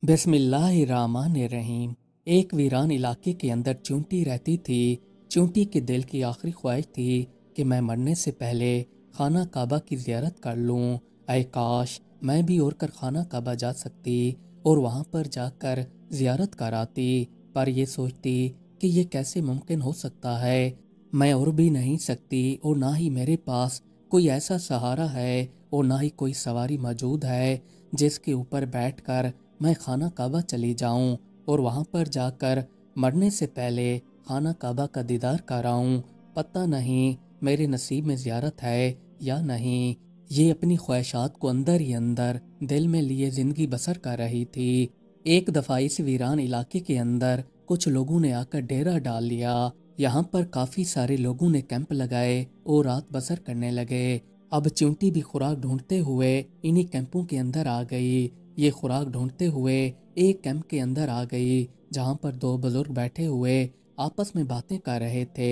बिस्मिल्लाहिर्रहमानिर्रहीम। एक वीरान इलाके के अंदर चूंटी रहती थी। चूंटी के दिल की आखिरी ख्वाहिश थी कि मैं मरने से पहले खाना काबा की ज़ियारत कर लूँ। ऐ काश मैं भी उड़ कर खाना काबा जा सकती और वहाँ पर जाकर ज़ियारत कर आती, पर ये सोचती कि ये कैसे मुमकिन हो सकता है। मैं उड़ भी नहीं सकती और ना ही मेरे पास कोई ऐसा सहारा है और ना ही कोई सवारी मौजूद है जिसके ऊपर बैठकर मैं खाना काबा चली जाऊं और वहां पर जाकर मरने से पहले खाना काबा का दीदार कराऊं। पता नहीं मेरे नसीब में ज़ियारत है या नहीं। ये अपनी ख्वाहिशात को अंदर ही अंदर दिल में लिए ज़िंदगी बसर कर रही थी। एक दफ़ा इस वीरान इलाके के अंदर कुछ लोगों ने आकर डेरा डाल लिया। यहाँ पर काफ़ी सारे लोगों ने कैंप लगाए और रात बसर करने लगे। अब चिंटी भी खुराक ढूंढते हुए इन्हीं कैंपों के अंदर आ गई। ये खुराक ढूंढते हुए एक कैंप के अंदर आ गई जहाँ पर दो बुजुर्ग बैठे हुए आपस में बातें कर रहे थे।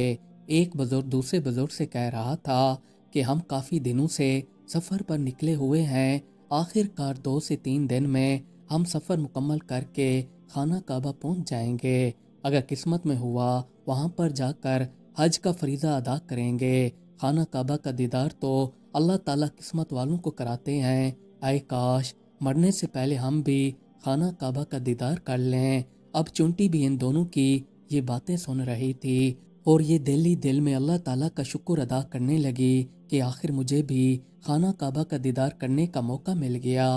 एक बुजुर्ग दूसरे बुजुर्ग से कह रहा था कि हम काफ़ी दिनों से सफ़र पर निकले हुए हैं, आखिरकार 2 से 3 दिन में हम सफ़र मुकम्मल करके खाना काबा पहुँच जाएंगे। अगर किस्मत में हुआ वहाँ पर जाकर हज का फरीज़ा अदा करेंगे। खाना काबा का दीदार तो अल्लाह ताला किस्मत वालों को कराते हैं। आए काश मरने से पहले हम भी खाना काबा का दीदार कर लें। अब चुंटी भी इन दोनों की ये बातें सुन रही थी और ये दिल ही दिल में अल्लाह ताला का शुक्र अदा करने लगी कि आखिर मुझे भी खाना काबा का दीदार करने का मौका मिल गया।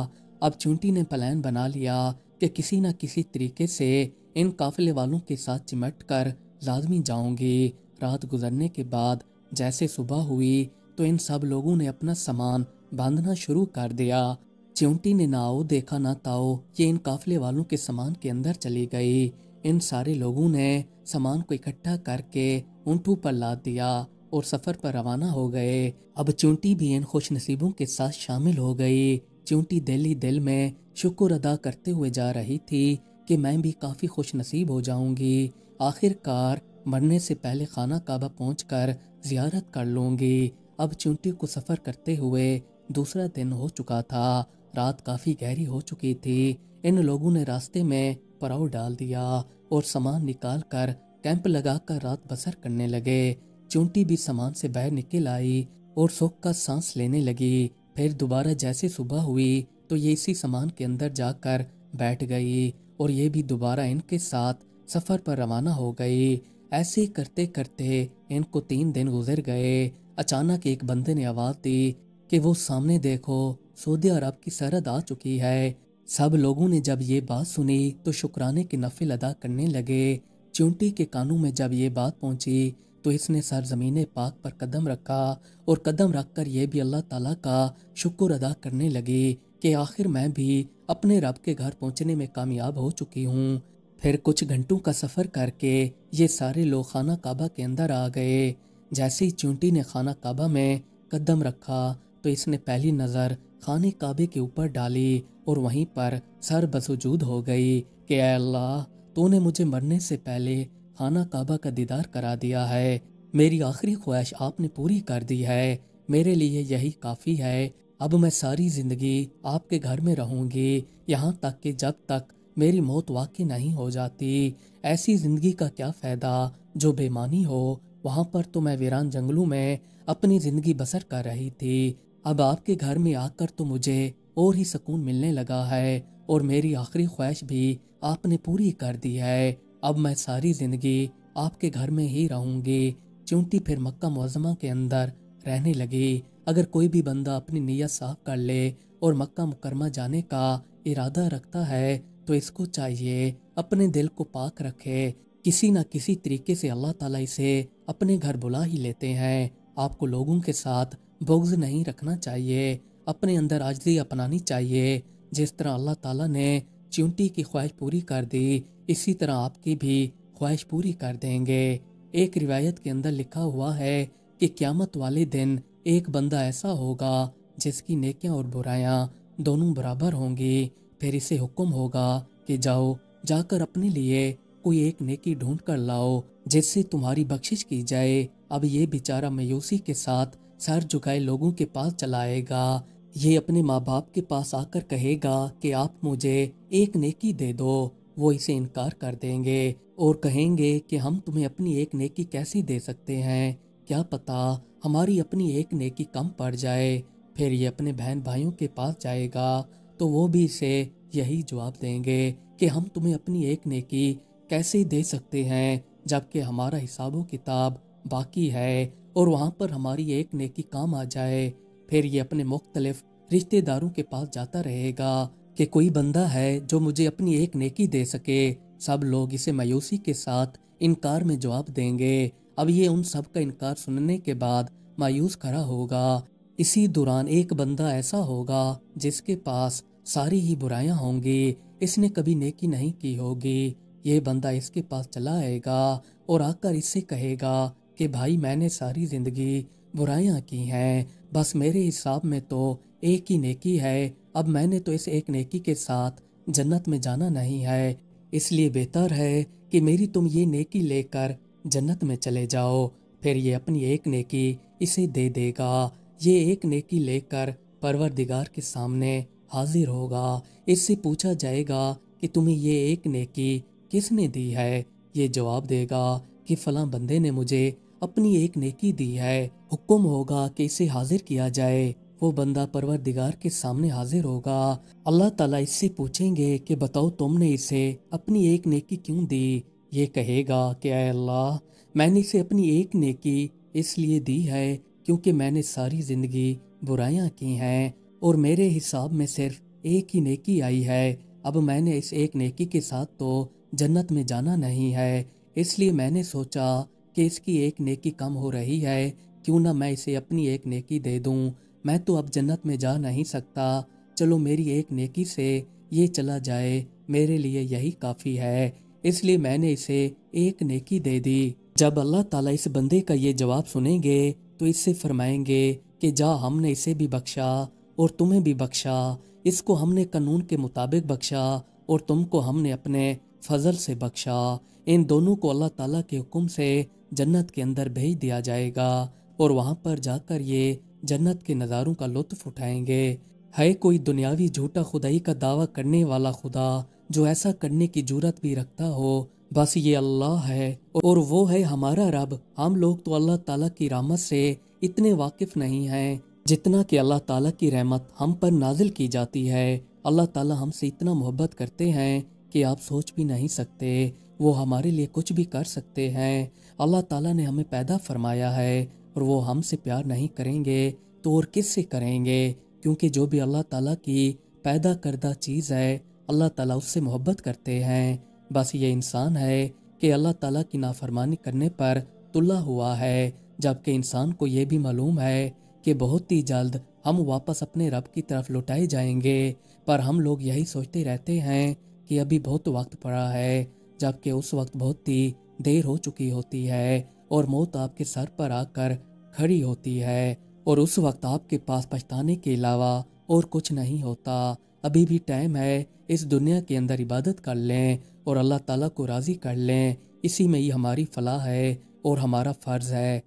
अब चुंटी ने प्लान बना लिया कि किसी न किसी तरीके से इन काफिले वालों के साथ चिमट कर लाजमी जाऊंगी। रात गुजरने के बाद जैसे सुबह हुई तो इन सब लोगों ने अपना सामान बांधना शुरू कर दिया। चिंटी ने ना आओ देखा ना ताओ, ये इन काफिले वालों के सामान के अंदर चली गई। इन सारे लोगों ने सामान को इकट्ठा करके ऊंटों पर लाद दिया और सफर पर रवाना हो गए। अब चिंटी भी इन खुश नसीबों के साथ शामिल हो गई। चिंटी दिल ही दिल में शुक्र अदा करते हुए जा रही थी कि मैं भी काफी खुश नसीब हो जाऊंगी, आखिरकार मरने से पहले खाना काबा पहुंचकर जियारत कर लूंगी। अब चिंटी को सफर करते हुए दूसरा दिन हो चुका था। रात काफी गहरी हो चुकी थी। इन लोगों ने रास्ते में पड़ाव डाल दिया और सामान निकाल कर कैंप लगाकर रात बसर करने लगे। चुंटी भी सामान से बाहर निकल आई और सुख का सांस लेने लगी। फिर दोबारा जैसे सुबह हुई तो ये इसी सामान के अंदर जाकर बैठ गई और ये भी दोबारा इनके साथ सफर पर रवाना हो गई। ऐसे करते करते इनको 3 दिन गुजर गए। अचानक एक बंदे ने आवाज दी कि वो सामने देखो, सऊदी अरब की सरहद आ चुकी है। सब लोगों ने जब ये बात सुनी तो शुक्राने के नफिल अदा करने लगे। चुंटी के कानों में जब ये बात पहुंची तो इसने सरजमीन पाक पर कदम रखा और कदम रखकर ये भी अल्लाह ताला का शुक्र अदा करने लगी कि आखिर मैं भी अपने रब के घर पहुंचने में कामयाब हो चुकी हूँ। फिर कुछ घंटों का सफर करके ये सारे लोग खाना काबा के अंदर आ गए। जैसे ही चुंटी ने खाना काबा में कदम रखा तो इसने पहली नज़र खाने काबे के ऊपर डाली और वहीं पर सर बसुजूद हो गई कि ऐ अल्लाह, तूने मुझे मरने से पहले खाना काबा का दीदार करा दिया है। मेरी आखिरी ख्वाहिश आपने पूरी कर दी है। मेरे लिए यही काफ़ी है। अब मैं सारी ज़िंदगी आपके घर में रहूंगी, यहाँ तक कि जब तक मेरी मौत वाक़ई नहीं हो जाती। ऐसी ज़िंदगी का क्या फ़ायदा जो बेमानी हो। वहाँ पर तो मैं वीरान जंगलों में अपनी ज़िंदगी बसर कर रही थी। अब आपके घर में आकर तो मुझे और ही सुकून मिलने लगा है और मेरी आखिरी ख्वाहिश भी आपने पूरी कर दी है। अब मैं सारी ज़िंदगी आपके घर में ही रहूंगी। चुंटी फिर मक्का मुअज़्ज़मा के अंदर रहने लगी। अगर कोई भी बंदा अपनी नीयत साफ कर ले और मक्का मुकरमा जाने का इरादा रखता है तो इसको चाहिए अपने दिल को पाक रखे। किसी न किसी तरीके से अल्लाह ताला इसे अपने घर बुला ही लेते हैं। आपको लोगों के साथ बुग़्ज़ नहीं रखना चाहिए, अपने अंदर आजिज़ी अपनानी चाहिए। जिस तरह अल्लाह ताला ने चुंटी की ख्वाहिश पूरी कर दी, इसी तरह आपकी भी ख्वाहिश पूरी कर देंगे। एक रिवायत के अंदर लिखा हुआ है कि क़यामत वाले दिन एक बंदा ऐसा होगा जिसकी नेकियां और बुराइयां दोनों बराबर होंगी। फिर इसे हुक्म होगा कि जाओ, जाकर अपने लिए कोई एक नेकी ढूंढ कर लाओ जिससे तुम्हारी बख्शिश की जाए। अब ये बेचारा मायूसी के साथ सर झुकाए लोगों के पास चला आएगा। یہ اپنے ماں باپ کے پاس آ کر کہے گا کہ آپ مجھے ایک نیکی دے دو، وہ اسے انکار کر دیں گے اور کہیں گے کہ ہم تمہیں اپنی ایک نیکی کیسی دے سکتے ہیں، کیا پتا ہماری اپنی ایک نیکی کم پڑ جائے۔ پھر یہ اپنے بہن بھائیوں کے پاس جائے گا تو وہ بھی اسے یہی جواب دیں گے کہ ہم تمہیں اپنی ایک نیکی کیسے دے سکتے ہیں جبکہ ہمارا حساب و کتاب باقی ہے اور وہاں پر ہماری ایک نیکی کام آ جائے۔ پھر یہ اپنے مختلف رشتہ داروں کے پاس جاتا رہے گا کہ کوئی بندہ ہے جو مجھے اپنی ایک نیکی دے سکے۔ سب لوگ اسے مایوسی کے ساتھ انکار میں جواب دیں گے۔ اب یہ ان سب کا انکار سننے کے بعد مایوس کھڑا ہوگا۔ اسی دوران ایک بندہ ایسا ہوگا جس کے پاس ساری ہی برائیاں ہوں گی، اس نے کبھی نیکی نہیں کی ہوگی۔ یہ بندہ اس کے پاس چلا آئے گا اور آ کر اس سے کہے گا کہ بھائی میں نے ساری زندگی برائیاں کی ہیں، بس میرے حساب میں تو ایک ہی نیکی ہے، اب میں نے تو اس ایک نیکی کے ساتھ جنت میں جانا نہیں ہے، اس لیے بہتر ہے کہ میری تم یہ نیکی لے کر جنت میں چلے جاؤ۔ پھر یہ اپنی ایک نیکی اسے دے دے گا۔ یہ ایک نیکی لے کر پروردگار کے سامنے حاضر ہوگا۔ اس سے پوچھا جائے گا کہ تمہیں یہ ایک نیکی کس نے دی ہے؟ یہ جواب دے گا کہ فلاں بندے نے مجھے اپنی ایک نیکی دی ہے۔ حکم ہوگا کہ اسے حاضر کیا جائے۔ وہ بندہ پروردگار کے سامنے حاضر ہوگا۔ اللہ تعالیٰ اس سے پوچھیں گے کہ بتاؤ تم نے اسے اپنی ایک نیکی کیوں دی؟ یہ کہے گا کہ اے اللہ، میں نے اسے اپنی ایک نیکی اس لیے دی ہے کیونکہ میں نے ساری زندگی برائیاں کی ہیں اور میرے حساب میں صرف ایک ہی نیکی آئی ہے، اب میں نے اس ایک نیکی کے ساتھ تو جنت میں جانا نہیں ہے، اس لیے میں نے سوچا کہ اس کی ایک نیکی کم ہو رہی ہے، کیوں نہ میں اسے اپنی ایک نیکی دے دوں، میں تو اب جنت میں جا نہیں سکتا، چلو میری ایک نیکی سے یہ چلا جائے، میرے لیے یہی کافی ہے، اس لیے میں نے اسے ایک نیکی دے دی۔ جب اللہ تعالیٰ اس بندے کا یہ جواب سنیں گے تو اس سے فرمائیں گے کہ جا، ہم نے اسے بھی بخشا اور تمہیں بھی بخشا، اس کو ہم نے قانون کے مطابق بخشا اور تم کو ہم نے اپنے فضل سے بخشا۔ ان دونوں کو اللہ تعالیٰ کے حکم سے جنت کے اندر بھیج دیا جائے گا اور وہاں پر جا کر یہ جنت کے نظاروں کا لطف اٹھائیں گے۔ ہے کوئی دنیاوی جھوٹا خدائی کا دعویٰ کرنے والا خدا جو ایسا کرنے کی جرات بھی رکھتا ہو؟ بس یہ اللہ ہے اور وہ ہے ہمارا رب۔ ہم لوگ تو اللہ تعالیٰ کی رحمت سے اتنے واقف نہیں ہیں جتنا کہ اللہ تعالیٰ کی رحمت ہم پر نازل کی جاتی ہے۔ اللہ تعالیٰ ہم سے اتنا محبت کرتے ہیں کہ آپ سوچ بھی نہیں سکتے، وہ ہمارے لیے کچھ بھی کر سکتے ہیں۔ اللہ تعالیٰ نے ہمیں پیدا فرمایا ہے اور وہ ہم سے پیار نہیں کریں گے تو اور کس سے کریں گے؟ کیونکہ جو بھی اللہ تعالیٰ کی پیدا کردہ چیز ہے اللہ تعالیٰ اس سے محبت کرتے ہیں۔ بس یہ انسان ہے کہ اللہ تعالیٰ کی نافرمانی کرنے پر تلا ہوا ہے، جبکہ انسان کو یہ بھی معلوم ہے کہ بہت ہی جلد ہم واپس اپنے رب کی طرف لوٹائے جائیں گے، پر ہم لوگ یہی سوچتے رہتے ہیں کہ ابھی بہت وقت پڑا ہے، جبکہ اس وقت بہت ہی دیر ہو چکی ہوتی ہے اور موت آپ کے سر پر آ کر کھڑی ہوتی ہے اور اس وقت آپ کے پاس پچھتانے کے علاوہ اور کچھ نہیں ہوتا۔ ابھی بھی ٹائم ہے، اس دنیا کے اندر عبادت کر لیں اور اللہ تعالیٰ کو راضی کر لیں، اسی میں ہی ہماری فلاح ہے اور ہمارا فرض ہے۔